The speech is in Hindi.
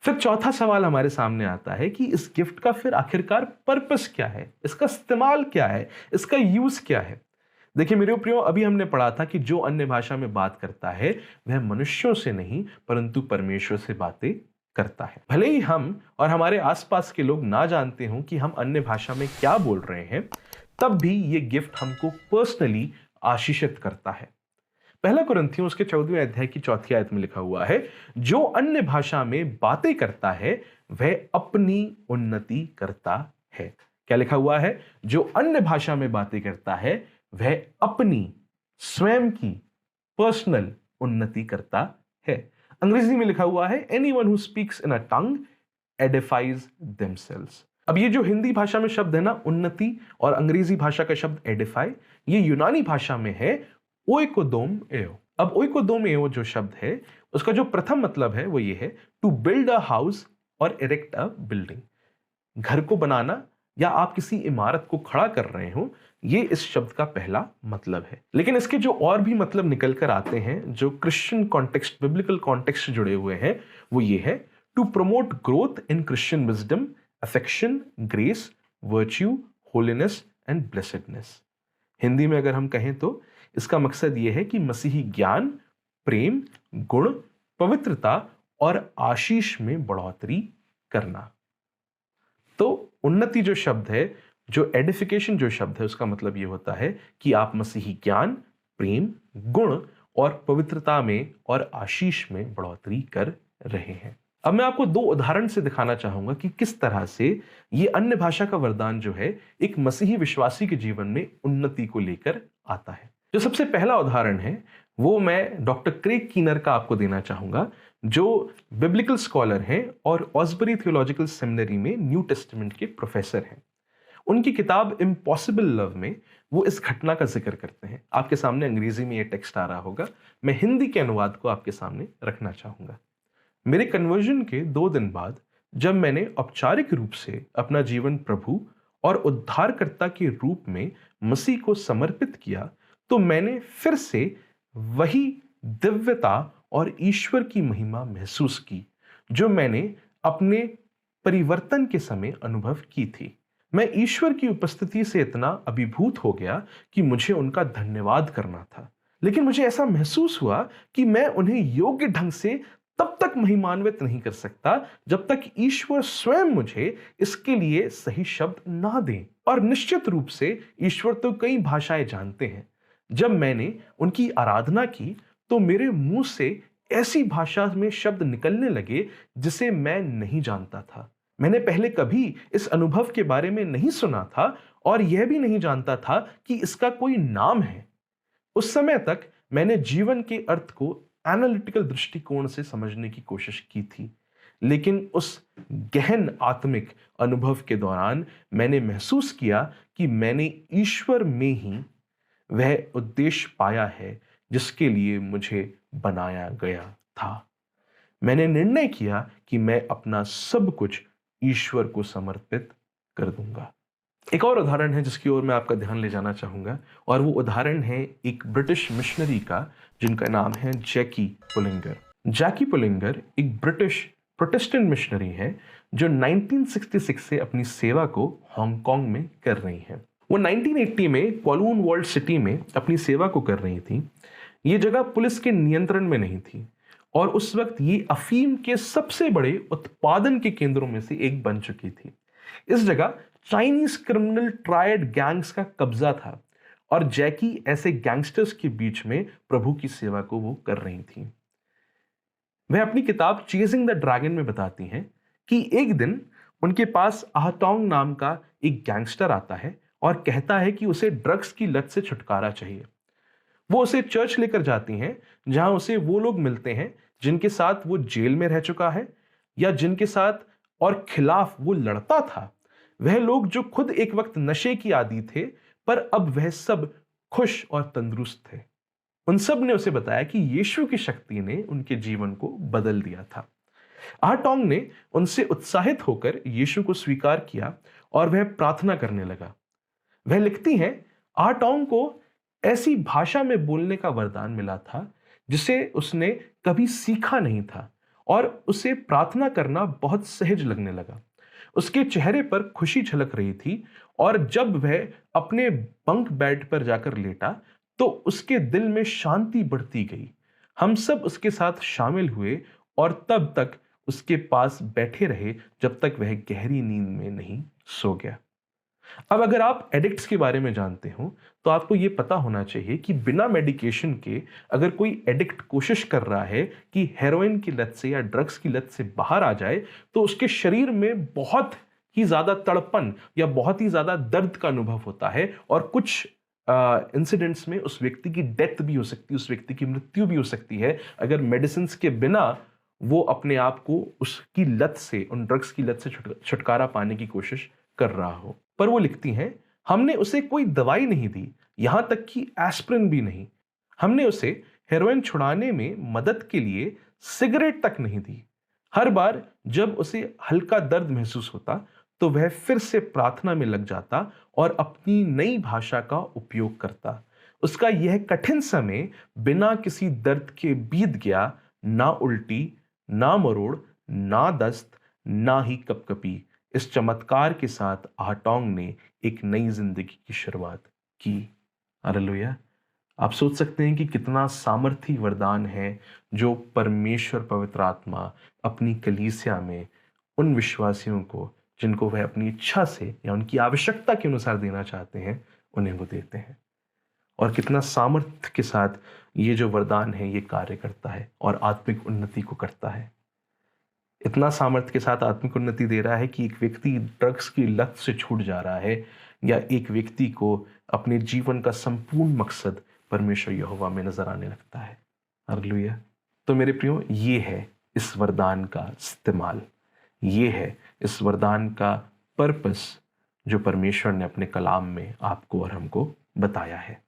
फिर चौथा सवाल हमारे सामने आता है कि इस गिफ्ट का फिर आखिरकार पर्पस क्या है, इसका इस्तेमाल क्या है, इसका यूज क्या है। देखिए मेरे प्रियो, अभी हमने पढ़ा था कि जो अन्य भाषा में बात करता है वह मनुष्यों से नहीं परंतु परमेश्वर से बातें करता है। भले ही हम और हमारे आसपास के लोग ना जानते हों कि हम अन्य भाषा में क्या बोल रहे हैं, तब भी ये गिफ्ट हमको पर्सनली आशीषित करता है। पहला कुरिन्थियों उसके 14वें अध्याय की 4थी आयत में लिखा हुआ है, जो अन्य भाषा में बातें करता है वह अपनी उन्नति करता है। क्या लिखा हुआ है? जो अन्य भाषा में बातें करता है वह अपनी स्वयं की पर्सनल उन्नति करता है। अंग्रेजी में लिखा हुआ है, anyone who speaks in a tongue एडिफाइज themselves. अब ये जो हिंदी भाषा में शब्द है ना उन्नति, और अंग्रेजी भाषा का शब्द एडिफाई, ये यूनानी भाषा में है ओइकोदोम एओ। अब ओइकोदोम एओ जो शब्द है उसका जो प्रथम मतलब है वो ये है, टू बिल्ड अ हाउस और इरेक्ट अ बिल्डिंग। घर को बनाना या आप किसी इमारत को खड़ा कर रहे हो, ये इस शब्द का पहला मतलब है। लेकिन इसके जो और भी मतलब निकल कर आते हैं, जो क्रिश्चियन कॉन्टेक्स्ट, बिब्लिकल कॉन्टेक्स्ट से जुड़े हुए हैं, वो ये है, to promote growth in Christian wisdom, affection, grace, virtue, holiness and blessedness. Hindi में अगर हम कहें तो इसका मकसद यह है कि मसीही ज्ञान, प्रेम, गुण, पवित्रता और आशीष में बढ़ोतरी करना। तो उन्नति जो शब्द है, जो एडिफिकेशन जो शब्द है, उसका मतलब यह होता है कि आप मसीही ज्ञान, प्रेम, गुण और पवित्रता में और आशीष में बढ़ोतरी कर रहे हैं। अब मैं आपको 2 उदाहरण से दिखाना चाहूंगा कि किस तरह से ये अन्य भाषा का वरदान जो है एक मसीही विश्वासी के जीवन में उन्नति को लेकर आता है। जो सबसे पहला उदाहरण है वो मैं डॉक्टर क्रेग कीनर का आपको देना चाहूंगा, जो बिब्लिकल स्कॉलर हैं और ऑसबरी थियोलॉजिकल सेमिनरी में न्यू टेस्टामेंट के प्रोफेसर हैं। उनकी किताब इम्पॉसिबल लव में वो इस घटना का जिक्र करते हैं। आपके सामने अंग्रेजी में ये टेक्स्ट आ रहा होगा, मैं हिंदी के अनुवाद को आपके सामने रखना चाहूंगा। मेरे कन्वर्जन के 2 दिन बाद जब मैंने औपचारिक रूप से अपना जीवन प्रभु और उद्धारकर्ता के रूप में मसीह को समर्पित किया, तो मैंने फिर से वही दिव्यता और ईश्वर की महिमा महसूस की जो मैंने अपने परिवर्तन के समय अनुभव की थी। मैं ईश्वर की उपस्थिति से इतना अभिभूत हो गया कि मुझे उनका धन्यवाद करना था, लेकिन मुझे ऐसा महसूस हुआ कि मैं उन्हें योग्य ढंग से तब तक महिमान्वित नहीं कर सकता जब तक ईश्वर स्वयं मुझे इसके लिए सही शब्द ना दें। और निश्चित रूप से ईश्वर तो कई भाषाएं जानते हैं। जब मैंने उनकी आराधना की तो मेरे मुंह से ऐसी भाषा में शब्द निकलने लगे जिसे मैं नहीं जानता था। मैंने पहले कभी इस अनुभव के बारे में नहीं सुना था और यह भी नहीं जानता था कि इसका कोई नाम है। उस समय तक मैंने जीवन के अर्थ को एनालिटिकल दृष्टिकोण से समझने की कोशिश की थी, लेकिन उस गहन आत्मिक अनुभव के दौरान मैंने महसूस किया कि मैंने ईश्वर में ही वह उद्देश्य पाया है जिसके लिए मुझे बनाया गया था। मैंने निर्णय किया कि मैं अपना सब कुछ ईश्वर को समर्पित कर दूंगा। एक और उदाहरण है जिसकी ओर मैं आपका ध्यान ले जाना चाहूंगा, और वो उदाहरण है एक ब्रिटिश मिशनरी का जिनका नाम है जैकी पुलिंगर। जैकी पुलिंगर एक ब्रिटिश प्रोटेस्टेंट मिशनरी है जो 1966 से अपनी सेवा को हांगकांग में कर रही हैं। वो 1980 में कॉलून वर्ल्ड सिटी में अपनी सेवा को कर रही थी। ये जगह पुलिस के नियंत्रण में नहीं थी और उस वक्त ये अफीम के सबसे बड़े उत्पादन के केंद्रों में से एक बन चुकी थी। इस जगह चाइनीज क्रिमिनल ट्रायड गैंग्स का कब्जा था और जैकी ऐसे गैंगस्टर्स के बीच में प्रभु की सेवा को वो कर रही थी। वह अपनी किताब चेजिंग द ड्रैगन में बताती हैं कि एक दिन उनके पास आहटोंग नाम का एक गैंगस्टर आता है और कहता है कि उसे ड्रग्स की लत से छुटकारा चाहिए। वो उसे चर्च लेकर जाती हैं जहां उसे वो लोग मिलते हैं जिनके साथ वो जेल में रह चुका है या जिनके साथ और खिलाफ वो लड़ता था। वह लोग जो खुद एक वक्त नशे की आदी थे पर अब वह सब खुश और तंदुरुस्त थे। उन सब ने उसे बताया कि यीशु की शक्ति ने उनके जीवन को बदल दिया था। आहटोंग ने उनसे उत्साहित होकर यीशु को स्वीकार किया और वह प्रार्थना करने लगा। वह लिखती हैं, आहटोंग को ऐसी भाषा में बोलने का वरदान मिला था जिसे उसने कभी सीखा नहीं था और उसे प्रार्थना करना बहुत सहज लगने लगा। उसके चेहरे पर खुशी झलक रही थी और जब वह अपने बंक बेड पर जाकर लेटा तो उसके दिल में शांति बढ़ती गई। हम सब उसके साथ शामिल हुए और तब तक उसके पास बैठे रहे जब तक वह गहरी नींद में नहीं सो गया। अब अगर आप एडिक्ट्स के बारे में जानते हो तो आपको यह पता होना चाहिए कि बिना मेडिकेशन के अगर कोई एडिक्ट कोशिश कर रहा है कि हेरोइन की लत से या ड्रग्स की लत से बाहर आ जाए तो उसके शरीर में बहुत ही ज्यादा तड़पन या बहुत ही ज्यादा दर्द का अनुभव होता है और कुछ इंसिडेंट्स में उस व्यक्ति की डेथ भी हो सकती है, उस व्यक्ति की मृत्यु भी हो सकती है अगर मेडिसिन के बिना वो अपने आप को उसकी लत से, उन ड्रग्स की लत से छुटकारा पाने की कोशिश कर रहा हो। पर वो लिखती हैं, हमने उसे कोई दवाई नहीं दी, यहां तक कि एस्पिरिन भी नहीं। हमने उसे हेरोइन छुड़ाने में मदद के लिए सिगरेट तक नहीं दी। हर बार जब उसे हल्का दर्द महसूस होता तो वह फिर से प्रार्थना में लग जाता और अपनी नई भाषा का उपयोग करता। उसका यह कठिन समय बिना किसी दर्द के बीत गया, ना उल्टी, ना मरोड़, ना दस्त, ना ही कपकपी। इस चमत्कार के साथ आहटोंग ने एक नई जिंदगी की शुरुआत की। हालेलुया। आप सोच सकते हैं कि कितना सामर्थी वरदान है जो परमेश्वर पवित्र आत्मा अपनी कलीसिया में उन विश्वासियों को जिनको वह अपनी इच्छा से या उनकी आवश्यकता के अनुसार देना चाहते हैं उन्हें वो देते हैं। और कितना सामर्थ्य के साथ ये जो वरदान है ये कार्य करता है और आत्मिक उन्नति को करता है। इतना सामर्थ्य के साथ आत्मिक उन्नति दे रहा है कि एक व्यक्ति ड्रग्स की लत से छूट जा रहा है या एक व्यक्ति को अपने जीवन का संपूर्ण मकसद परमेश्वर यहोवा में नजर आने लगता है। हालेलुया। तो मेरे प्रियो, ये है इस वरदान का इस्तेमाल, ये है इस वरदान का पर्पस जो परमेश्वर ने अपने कलाम में आपको और हमको बताया है।